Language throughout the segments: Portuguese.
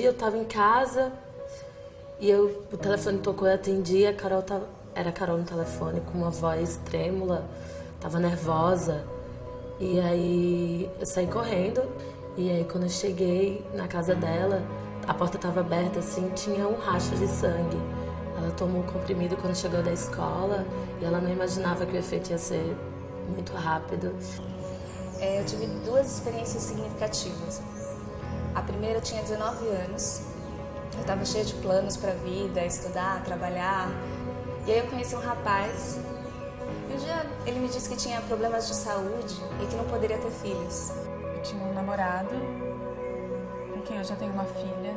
dia eu tava em casa e o telefone tocou, eu atendi, era a Carol no telefone com uma voz trêmula, tava nervosa. E aí eu saí correndo, e aí quando eu cheguei na casa dela, a porta tava aberta assim, tinha um racho de sangue. Ela tomou o comprimido quando chegou da escola e ela não imaginava que o efeito ia ser muito rápido. Eu tive duas experiências significativas. A primeira, eu tinha 19 anos, eu estava cheia de planos para a vida, estudar, trabalhar. E aí eu conheci um rapaz, e um dia ele me disse que tinha problemas de saúde e que não poderia ter filhos. Eu tinha um namorado, com quem eu já tenho uma filha,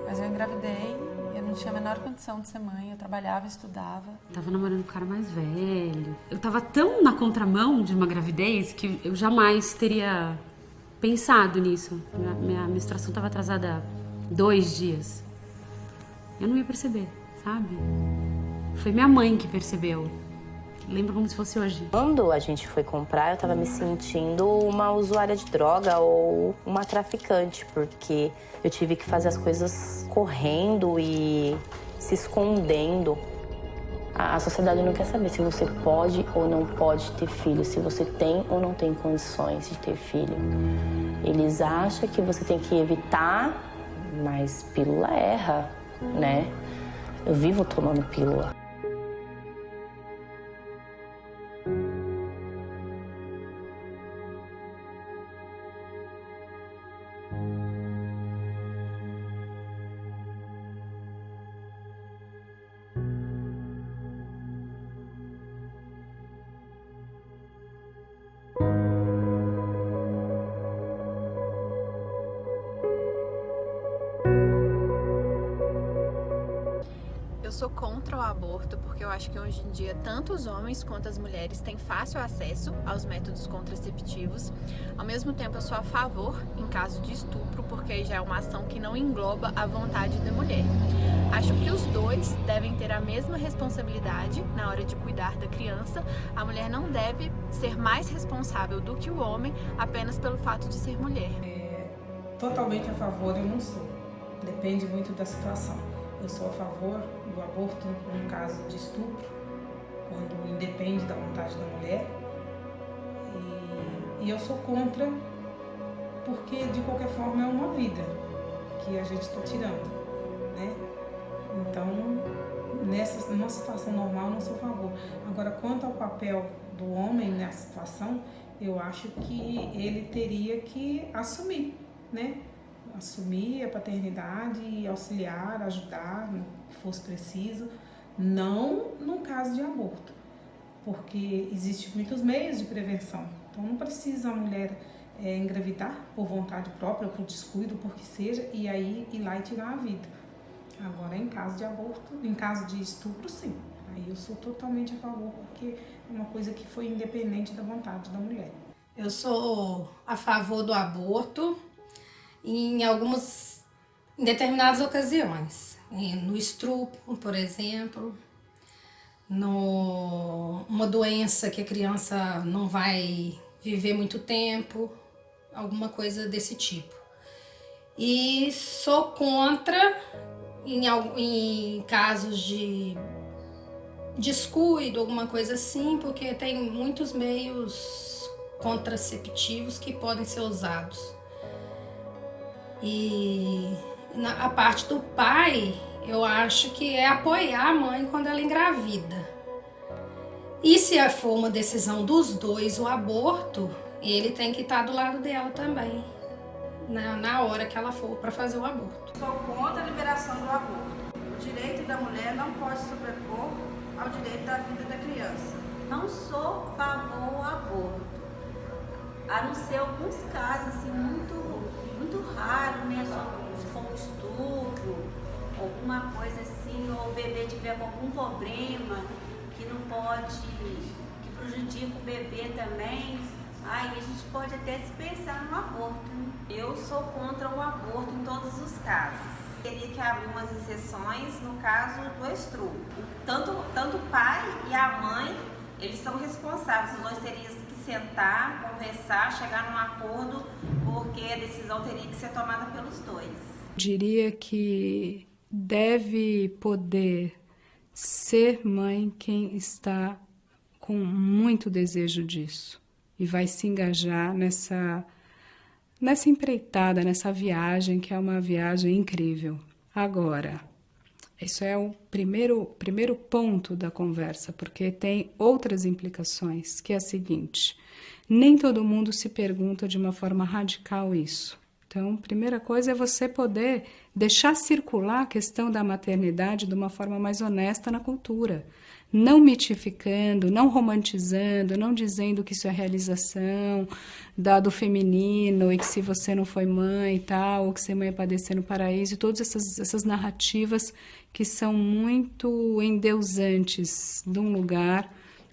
mas eu engravidei e eu não tinha a menor condição de ser mãe, eu trabalhava e estudava. Tava namorando um cara mais velho. Eu tava tão na contramão de uma gravidez que eu jamais teria pensado nisso. Minha menstruação tava atrasada 2 dias. Eu não ia perceber, sabe? Foi minha mãe que percebeu. Lembro como se fosse hoje. Quando a gente foi comprar, eu tava me sentindo uma usuária de droga ou uma traficante, porque eu tive que fazer as coisas correndo e se escondendo. A sociedade não quer saber se você pode ou não pode ter filho, se você tem ou não tem condições de ter filho. Eles acham que você tem que evitar, mas pílula erra, né? Eu vivo tomando pílula. Eu sou contra o aborto porque eu acho que hoje em dia tanto os homens quanto as mulheres têm fácil acesso aos métodos contraceptivos. Ao mesmo tempo, eu sou a favor em caso de estupro, porque aí já é uma ação que não engloba a vontade da mulher. Acho que os dois devem ter a mesma responsabilidade na hora de cuidar da criança. A mulher não deve ser mais responsável do que o homem apenas pelo fato de ser mulher. Totalmente a favor eu não sou. Depende muito da situação. Eu sou a favor do aborto no caso de estupro, quando independe da vontade da mulher. E eu sou contra porque, de qualquer forma, é uma vida que a gente está tirando, né? Então, numa situação normal, eu não sou a favor. Agora, quanto ao papel do homem nessa situação, eu acho que ele teria que assumir, né? Assumir a paternidade e auxiliar, ajudar no que fosse preciso, não no caso de aborto, porque existem muitos meios de prevenção. Então não precisa a mulher engravidar por vontade própria, por descuido, por que seja, e aí ir lá e tirar a vida. Agora, em caso de aborto, em caso de estupro, sim. Aí eu sou totalmente a favor, porque é uma coisa que foi independente da vontade da mulher. Eu sou a favor do aborto em determinadas ocasiões. No estupro, por exemplo, uma doença que a criança não vai viver muito tempo, alguma coisa desse tipo. E sou contra em casos de descuido, alguma coisa assim, porque tem muitos meios contraceptivos que podem ser usados. E a parte do pai, eu acho que é apoiar a mãe quando ela engravida. E se for uma decisão dos dois, o aborto, ele tem que estar do lado dela também, na hora que ela for para fazer o aborto. Sou contra a liberação do aborto. O direito da mulher não pode sobrepor ao direito da vida da criança. Não sou a favor ao aborto, a não ser alguns casos assim, muito raro, né? Só se for um estupro, alguma coisa assim, ou o bebê tiver algum problema que não pode, que prejudica o bebê também, aí a gente pode até se pensar no aborto. Eu sou contra o aborto em todos os casos. Teria que abrir umas exceções no caso do estupro. Tanto o pai e a mãe, eles são responsáveis, os dois teriam que sentar, conversar, chegar num acordo, porque a decisão teria que ser tomada pelos dois. Diria que deve poder ser mãe quem está com muito desejo disso e vai se engajar nessa empreitada, nessa viagem, que é uma viagem incrível. Agora, isso é o primeiro ponto da conversa, porque tem outras implicações, que é a seguinte: nem todo mundo se pergunta de uma forma radical isso. Então, a primeira coisa é você poder deixar circular a questão da maternidade de uma forma mais honesta na cultura, não mitificando, não romantizando, não dizendo que isso é realização do feminino e que se você não foi mãe e tal, ou que ser mãe é padecer no paraíso, e todas essas narrativas que são muito endeusantes de um lugar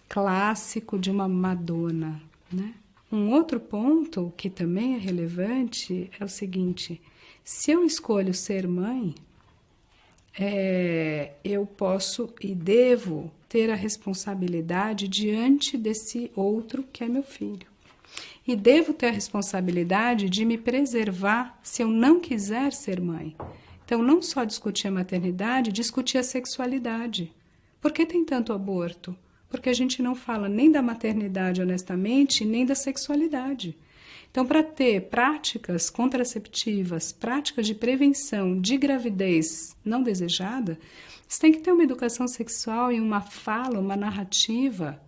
clássico de uma Madonna, né? Um outro ponto que também é relevante é o seguinte: se eu escolho ser mãe, eu posso e devo ter a responsabilidade diante desse outro que é meu filho. E devo ter a responsabilidade de me preservar se eu não quiser ser mãe. Então, não só discutir a maternidade, discutir a sexualidade. Por que tem tanto aborto? Porque a gente não fala nem da maternidade honestamente, nem da sexualidade. Então, para ter práticas contraceptivas, práticas de prevenção de gravidez não desejada, você tem que ter uma educação sexual e uma fala, uma narrativa,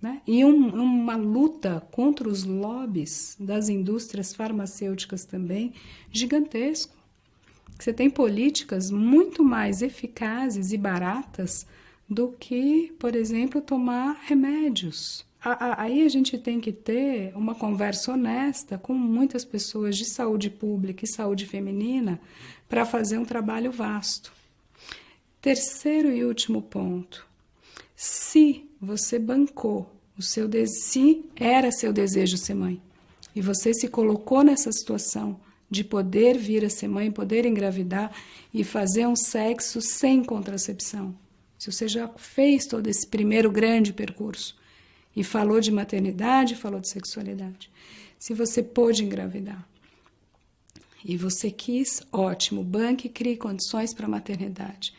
né? E uma luta contra os lobbies das indústrias farmacêuticas também, gigantesco. Você tem políticas muito mais eficazes e baratas do que, por exemplo, tomar remédios. Aí a gente tem que ter uma conversa honesta com muitas pessoas de saúde pública e saúde feminina para fazer um trabalho vasto. Terceiro e último ponto: se você bancou se era seu desejo ser mãe e você se colocou nessa situação de poder vir a ser mãe, poder engravidar e fazer um sexo sem contracepção, se você já fez todo esse primeiro grande percurso e falou de maternidade, falou de sexualidade, se você pôde engravidar e você quis, ótimo, banque e crie condições para a maternidade.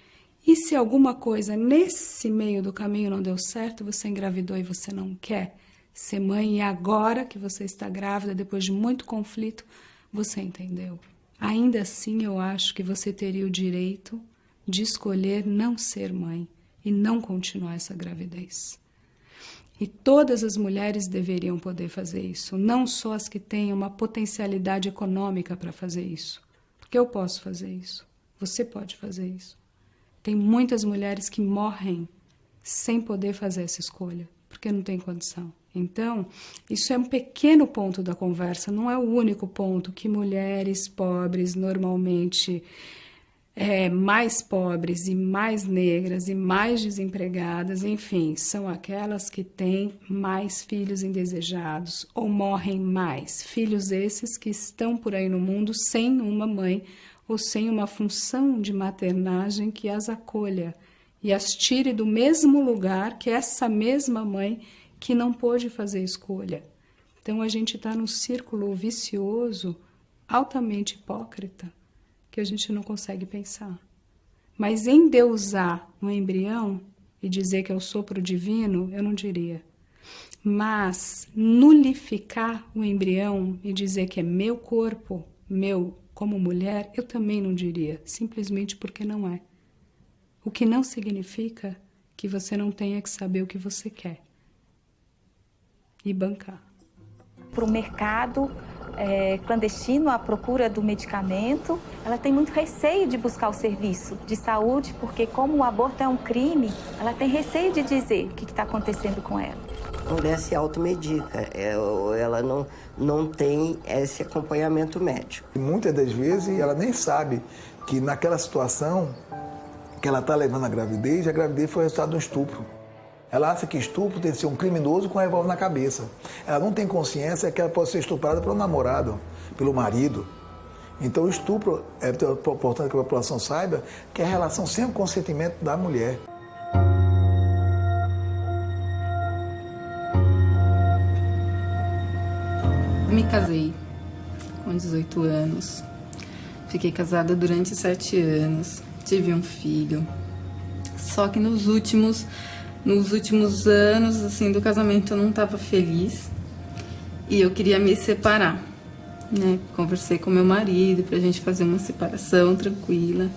E se alguma coisa nesse meio do caminho não deu certo, você engravidou e você não quer ser mãe, e agora que você está grávida, depois de muito conflito, você entendeu. Ainda assim, eu acho que você teria o direito de escolher não ser mãe e não continuar essa gravidez. E todas as mulheres deveriam poder fazer isso, não só as que têm uma potencialidade econômica para fazer isso. Porque eu posso fazer isso, você pode fazer isso. Tem muitas mulheres que morrem sem poder fazer essa escolha, porque não tem condição. Então, isso é um pequeno ponto da conversa, não é o único ponto que mulheres pobres, normalmente mais pobres e mais negras e mais desempregadas, enfim, são aquelas que têm mais filhos indesejados ou morrem mais. Filhos esses que estão por aí no mundo sem uma mãe ou sem uma função de maternagem que as acolha e as tire do mesmo lugar que essa mesma mãe que não pôde fazer escolha. Então a gente está num círculo vicioso, altamente hipócrita, que a gente não consegue pensar. Mas endeusar um embrião e dizer que é o sopro divino, eu não diria. Mas nulificar o embrião e dizer que é meu corpo, meu como mulher, eu também não diria, simplesmente porque não é. O que não significa que você não tenha que saber o que você quer e bancar. Para o mercado clandestino, à procura do medicamento, ela tem muito receio de buscar o serviço de saúde, porque como o aborto é um crime, ela tem receio de dizer o que está acontecendo com ela. A mulher se automedica, ela não tem esse acompanhamento médico. E muitas das vezes ela nem sabe que naquela situação que ela está levando a gravidez foi resultado de um estupro. Ela acha que estupro tem que ser um criminoso com um revólver na cabeça. Ela não tem consciência que ela pode ser estuprada pelo namorado, pelo marido. Então o estupro, é importante que a população saiba que é a relação sem o consentimento da mulher. Me casei com 18 anos. Fiquei casada durante 7 anos, tive um filho. Só que nos últimos anos, assim, do casamento eu não estava feliz e eu queria me separar, né? Conversei com meu marido pra gente fazer uma separação tranquila,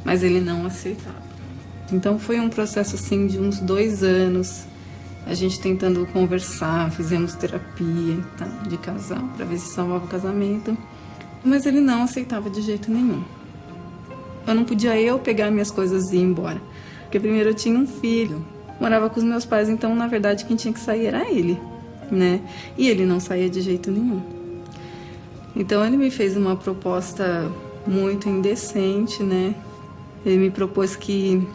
mas ele não aceitava. Então foi um processo, assim, de uns 2 anos, a gente tentando conversar, fizemos terapia, tá, de casal pra ver se salvava o casamento, mas ele não aceitava de jeito nenhum. Eu não podia pegar minhas coisas e ir embora, porque primeiro eu tinha um filho, morava com os meus pais, então na verdade quem tinha que sair era ele, né? E ele não saía de jeito nenhum. Então ele me fez uma proposta muito indecente, né? Ele me propôs que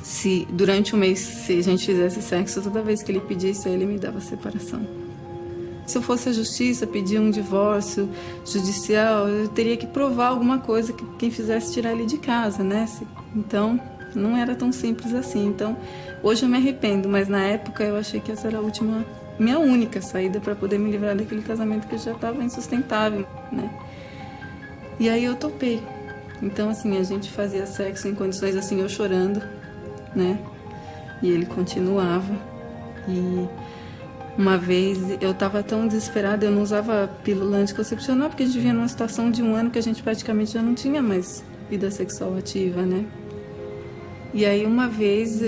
se durante um mês, se a gente fizesse sexo, toda vez que ele pedisse, ele me dava separação. Se eu fosse à justiça pedir um divórcio judicial, eu teria que provar alguma coisa que quem fizesse tirar ele de casa, né? Então, não era tão simples assim. Então, hoje eu me arrependo, mas na época eu achei que essa era a minha única saída para poder me livrar daquele casamento que já estava insustentável, né? E aí eu topei. Então, assim, a gente fazia sexo em condições assim, eu chorando, né? E ele continuava. E uma vez eu estava tão desesperada, eu não usava pílula anticoncepcional, porque a gente vivia numa situação de 1 ano que a gente praticamente já não tinha mais vida sexual ativa, né? E aí uma vez,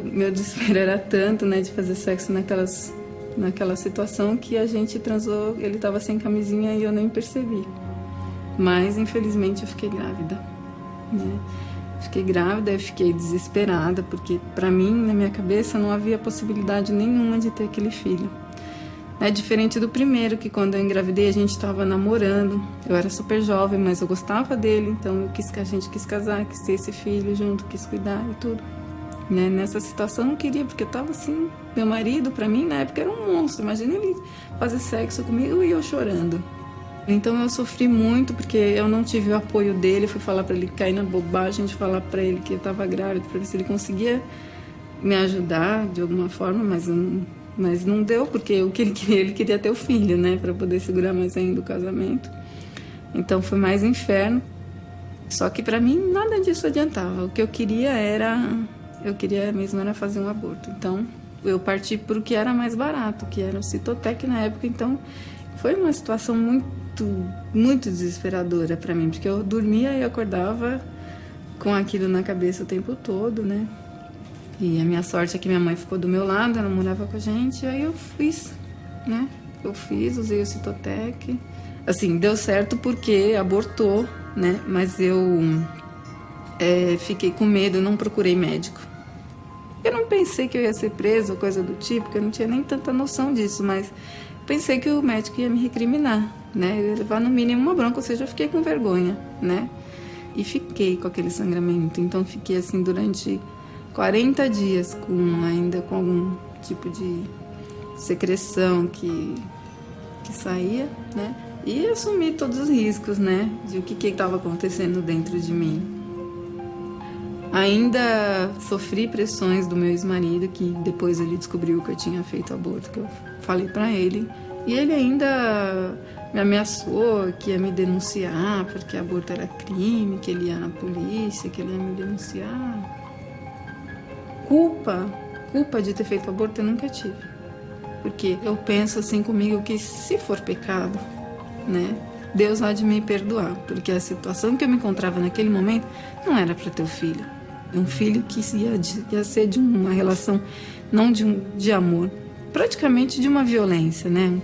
meu desespero era tanto, né, de fazer sexo naquela situação, que a gente transou, ele estava sem camisinha e eu nem percebi. Mas, infelizmente, eu fiquei grávida, né? Fiquei grávida, eu fiquei desesperada, porque para mim, na minha cabeça, não havia possibilidade nenhuma de ter aquele filho. É diferente do primeiro, que quando eu engravidei a gente estava namorando, eu era super jovem, mas eu gostava dele, então a gente quis casar, quis ter esse filho junto, quis cuidar e tudo. Né? Nessa situação eu não queria, porque eu estava assim, meu marido para mim na época era um monstro, imagina ele fazer sexo comigo e eu chorando. Então eu sofri muito, porque eu não tive o apoio dele, fui falar para ele cair na bobagem de falar para ele que eu estava grávida, para ver se ele conseguia me ajudar de alguma forma, mas não deu, porque o que ele queria ter o filho, né, para poder segurar mais ainda o casamento. Então foi mais inferno. Só que para mim nada disso adiantava. O que eu queria mesmo era fazer um aborto. Então eu parti para o que era mais barato, que era o Citotec na época. Então foi uma situação muito desesperadora para mim, porque eu dormia e acordava com aquilo na cabeça o tempo todo, né? E a minha sorte é que minha mãe ficou do meu lado, ela morava com a gente, aí eu fiz, né? Usei o Citotec. Assim, deu certo porque abortou, né? Mas eu fiquei com medo, eu não procurei médico. Eu não pensei que eu ia ser presa, coisa do tipo, porque eu não tinha nem tanta noção disso, mas pensei que o médico ia me recriminar, né? Eu ia levar no mínimo uma bronca, ou seja, eu fiquei com vergonha, né? E fiquei com aquele sangramento, então fiquei assim durante 40 dias ainda com algum tipo de secreção que saía, né? E assumi todos os riscos, né? De o que estava acontecendo dentro de mim. Ainda sofri pressões do meu ex-marido, que depois ele descobriu que eu tinha feito aborto, que eu falei pra ele. E ele ainda me ameaçou que ia me denunciar, porque aborto era crime, que ele ia na polícia, que ele ia me denunciar. Culpa de ter feito aborto eu nunca tive. Porque eu penso assim comigo que se for pecado, né, Deus há de me perdoar. Porque a situação que eu me encontrava naquele momento não era para ter um filho. Um filho que ia ser de uma relação, não de amor, praticamente de uma violência, né?